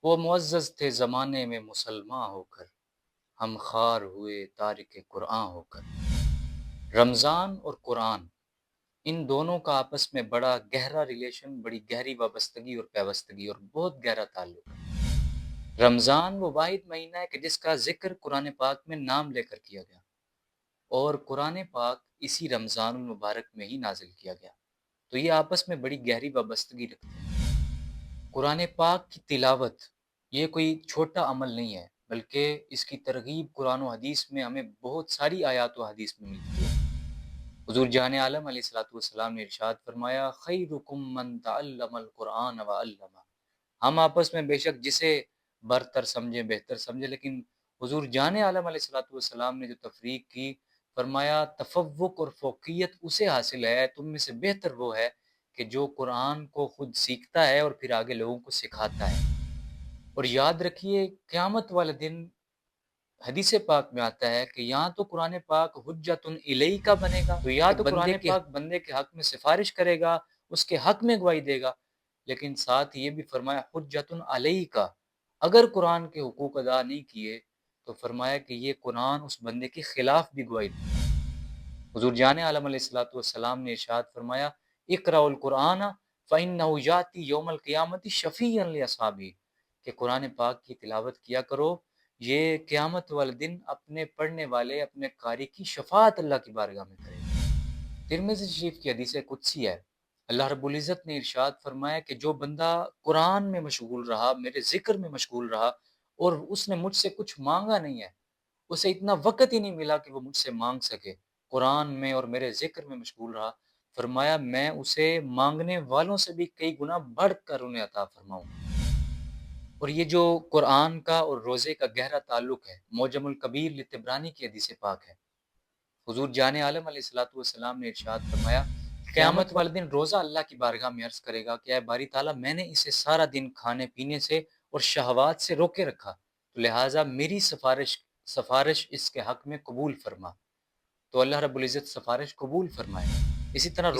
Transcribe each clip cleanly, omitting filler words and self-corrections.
وہ معزز تھے زمانے میں مسلمان ہو کر، ہم خوار ہوئے تارک قرآن ہو کر۔ رمضان اور قرآن، ان دونوں کا آپس میں بڑا گہرا ریلیشن، بڑی گہری وابستگی اور پیوستگی اور بہت گہرا تعلق ہے۔ رمضان وہ واحد مہینہ ہے کہ جس کا ذکر قرآن پاک میں نام لے کر کیا گیا، اور قرآن پاک اسی رمضان المبارک میں ہی نازل کیا گیا، تو یہ آپس میں بڑی گہری وابستگی رکھتے ہیں۔ قرآن پاک کی تلاوت یہ کوئی چھوٹا عمل نہیں ہے، بلکہ اس کی ترغیب قرآن و حدیث میں ہمیں بہت ساری آیات و حدیث میں ملتی ہے۔ حضور جان عالم علیہ الصلوۃ والسلام نے ارشاد فرمایا، خیرکم من تعلم القرآن وعلمہ۔ ہم آپس میں بے شک جسے برتر سمجھیں، بہتر سمجھیں، لیکن حضور جان عالم علیہ الصلوۃ والسلام نے جو تفریق کی، فرمایا تفوق اور فوقیت اسے حاصل ہے، تم میں سے بہتر وہ ہے کہ جو قرآن کو خود سیکھتا ہے اور پھر آگے لوگوں کو سکھاتا ہے۔ اور یاد رکھیے قیامت والے دن حدیث پاک میں آتا ہے کہ یہاں تو قرآن پاک حجت الیک کا بنے گا، تو یا تو قرآن پاک بندے کے حق میں سفارش کرے گا، اس کے حق میں گواہی دے گا، لیکن ساتھ یہ بھی فرمایا حجت علیک کا، اگر قرآن کے حقوق ادا نہیں کیے تو فرمایا کہ یہ قرآن اس بندے کے خلاف بھی گواہی دے گا۔ حضور جان عالم علیہ الصلوۃ والسلام نے ارشاد فرمایا، اقرأ القرآن فإنہ یاتی یوم القیامت شفیعا لاصحابہ، کہ قرآن پاک کی تلاوت کیا کرو، یہ قیامت والے دن اپنے پڑھنے والے، اپنے قاری کی شفاعت اللہ کی بارگاہ میں کرے گا۔ ترمذی شریف کی حدیث قدسی ہے، اللہ رب العزت نے ارشاد فرمایا کہ جو بندہ قرآن میں مشغول رہا، میرے ذکر میں مشغول رہا، اور اس نے مجھ سے کچھ مانگا نہیں ہے، اسے اتنا وقت ہی نہیں ملا کہ وہ مجھ سے مانگ سکے، قرآن میں اور میرے ذکر میں مشغول رہا، فرمایا میں اسے مانگنے والوں سے بھی کئی گنا بڑھ کر انہیں عطا فرماؤں۔ اور یہ جو قرآن کا اور روزے کا گہرا تعلق ہے، معجم الکبیر لطبرانی کی حدیث پاک ہے۔ حضور جان عالم علیہ الصلوۃ والسلام نے ارشاد فرمایا، قیامت والے دن روزہ اللہ کی بارگاہ میں عرض کرے گا کہ اے باری تعالیٰ، میں نے اسے سارا دن کھانے پینے سے اور شہوات سے روکے رکھا، تو لہٰذا میری سفارش اس کے حق میں قبول فرما، تو اللہ رب العزت سفارش قبول فرمائے۔ اسی طرح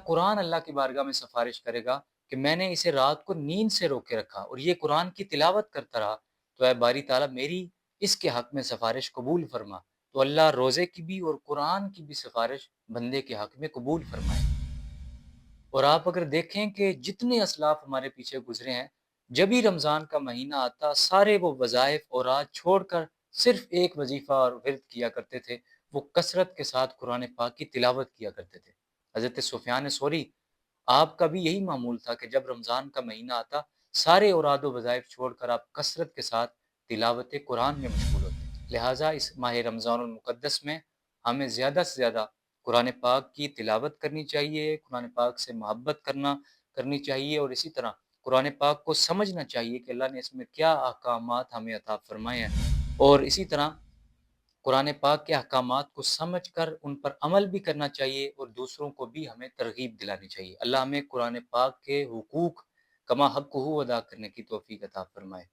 قرآن اللہ کی بارگاہ میں سفارش کرے گا کہ میں نے اسے رات کو نیند سے روکے رکھا اور یہ قرآن کی تلاوت کرتا رہا، تو اے باری تعالیٰ میری اس کے حق میں سفارش قبول فرما، تو اللہ روزے کی بھی اور قرآن کی بھی سفارش بندے کے حق میں قبول فرمائے۔ اور آپ اگر دیکھیں کہ جتنے اسلاف ہمارے پیچھے گزرے ہیں، جب ہی رمضان کا مہینہ آتا سارے وہ وظائف اور آج چھوڑ کر صرف ایک وظیفہ اور ورد کیا کرتے تھے، وہ کثرت کے ساتھ قرآن پاک کی تلاوت کیا کرتے تھے۔ حضرت سفیان ثوری، آپ کا بھی یہی معمول تھا کہ جب رمضان کا مہینہ آتا سارے اوراد و وظائف چھوڑ کر آپ کثرت کے ساتھ تلاوت قرآن میں مشغول ہوتے۔ لہٰذا اس ماہ رمضان المقدس میں ہمیں زیادہ سے زیادہ قرآن پاک کی تلاوت کرنی چاہیے، قرآن پاک سے محبت کرنی چاہیے، اور اسی طرح قرآن پاک کو سمجھنا چاہیے کہ اللہ نے اس میں کیا احکامات ہمیں عطا فرمائے ہیں، اور اسی طرح قرآن پاک کے احکامات کو سمجھ کر ان پر عمل بھی کرنا چاہیے، اور دوسروں کو بھی ہمیں ترغیب دلانی چاہیے۔ اللہ ہمیں قرآن پاک کے حقوق کما حق ادا کرنے کی توفیق عطا فرمائے۔